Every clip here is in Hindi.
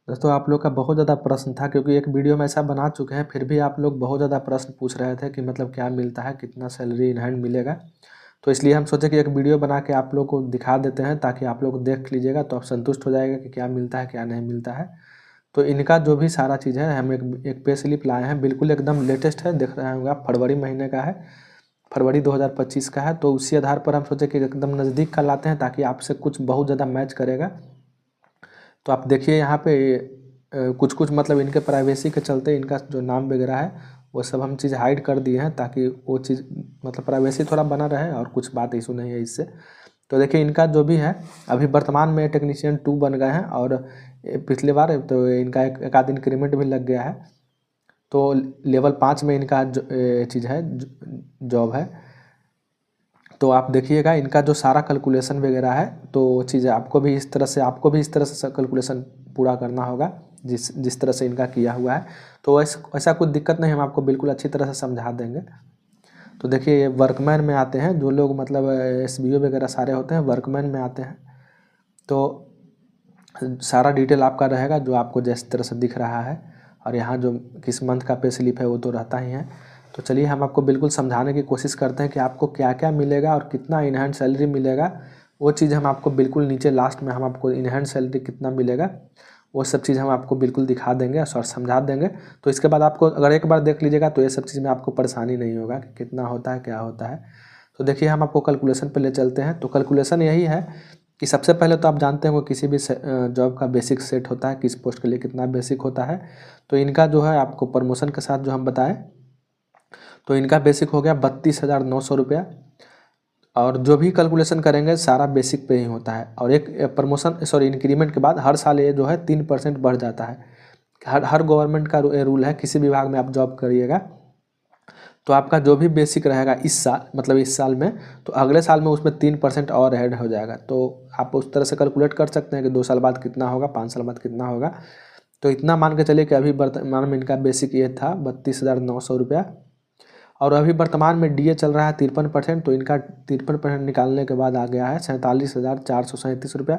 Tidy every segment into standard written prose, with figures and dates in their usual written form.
दोस्तों आप लोग का बहुत ज़्यादा प्रश्न था, क्योंकि एक वीडियो में ऐसा बना चुके हैं, फिर भी आप लोग बहुत ज़्यादा प्रश्न पूछ रहे थे कि मतलब क्या मिलता है, कितना सैलरी इन हैंड मिलेगा। तो इसलिए हम सोचे कि एक वीडियो बना के आप लोग को दिखा देते हैं, ताकि आप लोग देख लीजिएगा तो आप संतुष्ट हो जाएगा कि क्या मिलता है क्या नहीं मिलता है। तो इनका जो भी सारा चीज़ है, हम एक पे स्लिप लाए हैं, बिल्कुल एकदम लेटेस्ट है, देख रहे होंगे आप, फरवरी महीने का है, फरवरी 2025 का है। तो उसी आधार पर हम सोचे कि एकदम नज़दीक का लाते हैं, ताकि आपसे कुछ बहुत ज़्यादा मैच करेगा। तो आप देखिए यहाँ पे कुछ कुछ मतलब इनके प्राइवेसी के चलते इनका जो नाम वगैरह है वो सब हम चीज़ हाइड कर दिए हैं, ताकि वो चीज़ मतलब प्राइवेसी थोड़ा बना रहे और कुछ बात इशू नहीं है इससे। तो देखिए इनका जो भी है, अभी वर्तमान में टेक्नीशियन 2 बन गए हैं, और पिछले बार तो इनका एक आध इंक्रीमेंट भी लग गया है। तो लेवल 5 में इनका चीज़ है, जॉब है। तो आप देखिएगा इनका जो सारा कैलकुलेशन वगैरह है, तो चीज़ें आपको भी इस तरह से कैलकुलेशन पूरा करना होगा, जिस तरह से इनका किया हुआ है। तो ऐसा कुछ दिक्कत नहीं, हम आपको बिल्कुल अच्छी तरह से समझा देंगे। तो देखिए ये वर्कमैन में आते हैं, जो लोग मतलब SBO वगैरह सारे होते हैं वर्कमैन में आते हैं। तो सारा डिटेल आपका रहेगा, जो आपको जिस तरह से दिख रहा है, और यहाँ जो किस मंथ का पे स्लिप है वो तो रहता ही है। तो चलिए हम आपको बिल्कुल समझाने की कोशिश करते हैं कि आपको क्या क्या मिलेगा और कितना इन हैंड सैलरी मिलेगा। वो चीज़ हम आपको बिल्कुल नीचे लास्ट में हम आपको इन हैंड सैलरी कितना मिलेगा वो सब चीज़ हम आपको बिल्कुल दिखा देंगे और समझा देंगे। तो इसके बाद आपको अगर एक बार देख लीजिएगा तो ये सब चीज़ में आपको परेशानी नहीं होगा कि कितना होता है क्या होता है। तो देखिए हम आपको कैलकुलेशन पे ले चलते हैं। तो कैलकुलेशन यही है कि सबसे पहले तो आप जानते हैं वो किसी भी जॉब का बेसिक सेट होता है, किस पोस्ट के लिए कितना बेसिक होता है। तो इनका जो है आपको प्रमोशन के साथ जो हम बताएं, तो इनका बेसिक हो गया 32,900 रुपया। और जो भी कैलकुलेशन करेंगे सारा बेसिक पे ही होता है। और एक इंक्रीमेंट के बाद हर साल ये जो है 3% बढ़ जाता है। हर गवर्नमेंट का रूल है, किसी विभाग में आप जॉब करिएगा तो आपका जो भी बेसिक रहेगा इस साल, मतलब इस साल में, तो अगले साल में उसमें 3% और ऐड हो जाएगा। तो आप उस तरह से कैलकुलेट कर सकते हैं कि 2 साल बाद कितना होगा, 5 साल बाद कितना होगा। तो इतना मान के चलिए कि अभी वर्तमान में इनका बेसिक ये था 32,900 रुपया। और अभी वर्तमान में DA चल रहा है 53%। तो इनका 53% निकालने के बाद आ गया है 47,437 रुपया।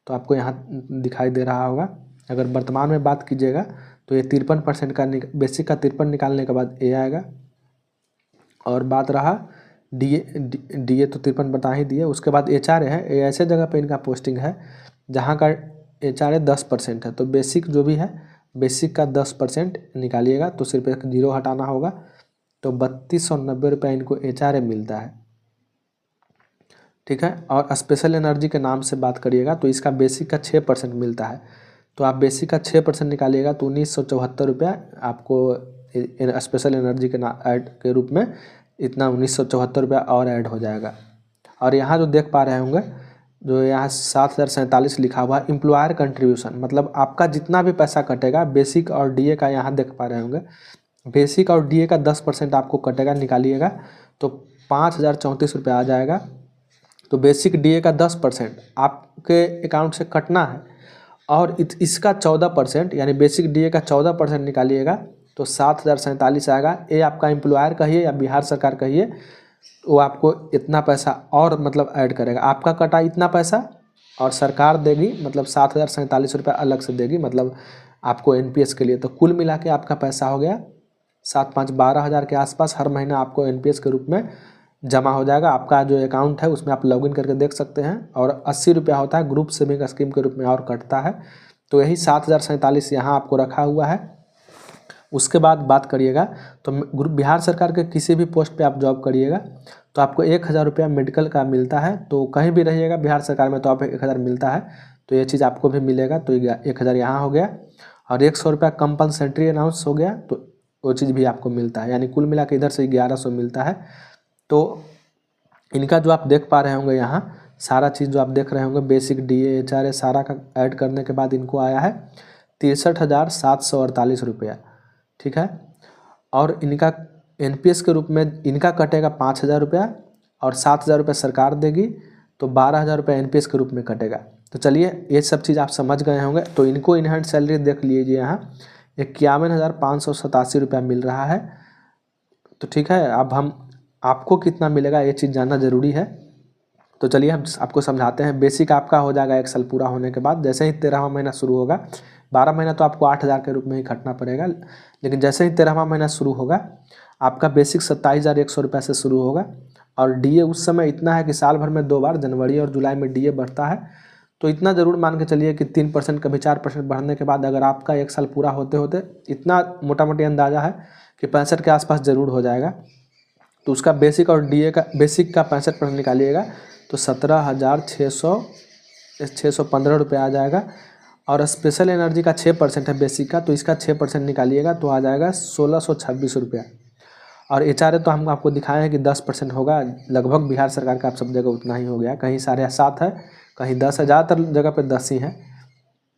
तो आपको यहाँ दिखाई दे रहा होगा। अगर वर्तमान में बात कीजिएगा तो ये 53% का बेसिक का 53 निकालने के बाद ये आएगा। और बात रहा DA तो 53 बता ही दिए। उसके बाद HRA है, ये ऐसे जगह पे इनका पोस्टिंग है जहाँ का HRA 10% है। तो बेसिक जो भी है, बेसिक का 10% निकालिएगा तो सिर्फ एक 0 हटाना होगा। तो 3290 रुपये इनको HRA मिलता है, ठीक है। और स्पेशल एनर्जी के नाम से बात करिएगा तो इसका बेसिक का 6% मिलता है। तो आप बेसिक का 6% निकालिएगा तो 1974 रुपया आपको स्पेशल एनर्जी के ऐड के रूप में इतना 1974 रुपया और ऐड हो जाएगा। और यहाँ जो देख पा रहे होंगे, जो यहाँ 7,047 लिखा हुआ है एम्प्लॉयर कंट्रीब्यूशन, मतलब आपका जितना भी पैसा कटेगा बेसिक और DA का, यहाँ देख पा रहे होंगे बेसिक और DA का 10% आपको कटेगा, निकालिएगा तो 5,034 रुपया आ जाएगा। तो बेसिक DA का 10% आपके अकाउंट से कटना है, और इसका 14% यानी बेसिक DA का 14% निकालिएगा तो 7,047 आएगा। ये आपका एम्प्लॉयर कहिए या बिहार सरकार कहिए, वो आपको इतना पैसा और मतलब ऐड करेगा। आपका कटा इतना पैसा और सरकार देगी, मतलब 7,047 रुपया अलग से देगी, मतलब आपको NPS के लिए। तो कुल मिला के आपका पैसा हो गया 7-5-12 हज़ार के आसपास हर महीना आपको NPS के रूप में जमा हो जाएगा। आपका जो अकाउंट है उसमें आप लॉगिन करके देख सकते हैं। और 80 रुपया होता है ग्रुप सेविंग स्कीम के रूप में और कटता है। तो यही 7,047 यहाँ आपको रखा हुआ है। उसके बाद बात करिएगा तो बिहार सरकार के किसी भी पोस्ट पे आप जॉब करिएगा तो आपको 1,000 रुपया मेडिकल का मिलता है। तो कहीं भी रहिएगा बिहार सरकार में तो आप 1,000 मिलता है, तो ये चीज़ आपको भी मिलेगा। तो 1,000 यहाँ हो गया। और 100 रुपया कंपलसेंट्री अनाउंस हो गया, तो वो चीज़ भी आपको मिलता है, यानी कुल मिला के इधर से 1,100 मिलता है। तो इनका जो आप देख पा रहे होंगे यहाँ सारा चीज़ जो आप देख रहे होंगे बेसिक DA HRA सारा का ऐड करने के बाद इनको आया है 63,748 रुपया, ठीक है। और इनका NPS के रूप में इनका कटेगा 5,000 रुपया और 7,000 रुपया सरकार देगी, तो 12,000 रुपया NPS के रूप में कटेगा। तो चलिए ये सब चीज़ आप समझ गए होंगे। तो इनको इन हैंड सैलरी देख लीजिए, यहाँ 51,587 रुपया मिल रहा है। तो ठीक है, अब हम आपको कितना मिलेगा ये चीज़ जानना ज़रूरी है। तो चलिए हम आपको समझाते हैं। बेसिक आपका हो जाएगा 1 साल पूरा होने के बाद, जैसे ही 13वां महीना शुरू होगा 12 महीना तो आपको 8,000 के रूप में ही खटना पड़ेगा। लेकिन जैसे ही 13वां महीना शुरू होगा आपका बेसिक 27,100 रुपये से शुरू होगा। और डीए उस समय इतना है कि साल भर में 2 बार जनवरी और जुलाई में डीए बढ़ता है। तो इतना ज़रूर मान के चलिए कि 3% कभी 4% बढ़ने के बाद अगर आपका 1 साल पूरा होते होते इतना मोटा मोटी अंदाज़ा है कि 65 के आसपास ज़रूर हो जाएगा। तो उसका बेसिक और डीए का बेसिक का 65% निकालिएगा तो 17,615 रुपये आ जाएगा। और स्पेशल एनर्जी का 6% है बेसिक का, तो इसका 6% निकालिएगा तो आ जाएगा 1,626 रुपया। और एचआरए तो हम आपको दिखाए हैं कि 10% होगा, लगभग बिहार सरकार का आप सब जगह उतना ही हो गया, कहीं 7.5 है, कहीं 10 है, ज़्यादातर जगह पे 10 ही है।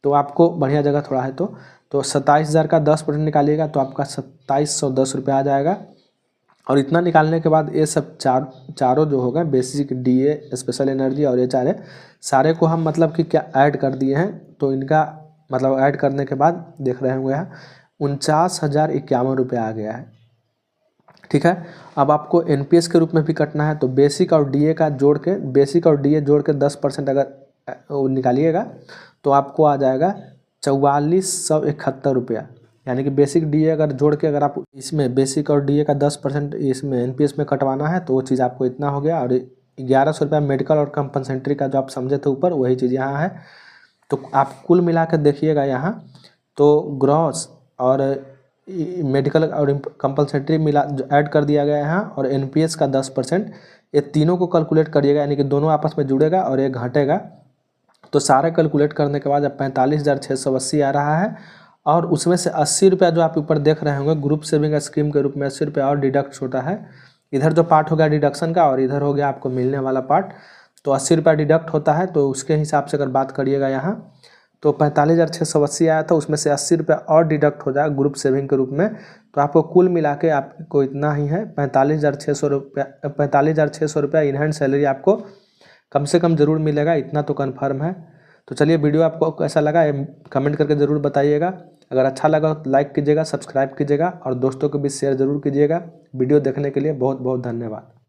तो आपको बढ़िया जगह थोड़ा है तो 27,000 का 10% निकालिएगा तो आपका 2,710 रुपये आ जाएगा। और इतना निकालने के बाद ये सब चारों जो होगा बेसिक, डीए, स्पेशल एनर्जी और एचआरए, सारे को हम मतलब कि क्या ऐड कर दिए हैं। तो इनका मतलब ऐड करने के बाद देख रहे होंगे यहाँ 49,051 रुपये आ गया है। ठीक है, अब आपको एनपीएस के रूप में भी कटना है। तो बेसिक और डीए का जोड़ के, बेसिक और डीए जोड़ के 10% अगर निकालिएगा तो आपको आ जाएगा 4,471 रुपया। यानी कि बेसिक डीए अगर जोड़ के अगर आप इसमें बेसिक और डीए का 10% इसमें एनपीएस में कटवाना है तो वो चीज़ आपको इतना हो गया। और 1,100 रुपया मेडिकल और कंपनसेंट्री का जो आप समझे थे ऊपर, वही चीज़ यहाँ है। तो आप कुल मिला कर देखिएगा यहाँ तो ग्रॉस और मेडिकल और कंपलसेंट्री मिला जो ऐड कर दिया गया है यहाँ, और एनपीएस का 10%, ये तीनों को कैलकुलेट करिएगा। यानी कि दोनों आपस में जुड़ेगा और एक घटेगा। तो सारे कैलकुलेट करने के बाद अब 45,680 आ रहा है। और उसमें से 80 रुपया जो आप ऊपर देख रहे होंगे ग्रुप सेविंग स्कीम के रूप में 80 रुपया और डिडक्ट होता है। इधर जो पार्ट हो गया डिडक्शन का और इधर हो गया आपको मिलने वाला पार्ट। तो 80 रुपया डिडक्ट होता है। तो उसके हिसाब से अगर बात करिएगा यहाँ तो 45,680 आया था, उसमें से 80 रुपया और डिडक्ट हो जाएगा ग्रुप सेविंग के रूप में। तो आपको कुल मिला के आपको इतना ही है 45,600 रुपया इन हैंड सैलरी आपको कम से कम ज़रूर मिलेगा, इतना तो कन्फर्म है। तो चलिए, वीडियो आपको कैसा लगा कमेंट करके ज़रूर बताइएगा। अगर अच्छा लगा तो लाइक कीजिएगा, सब्सक्राइब कीजिएगा और दोस्तों को भी शेयर ज़रूर कीजिएगा। वीडियो देखने के लिए बहुत बहुत धन्यवाद।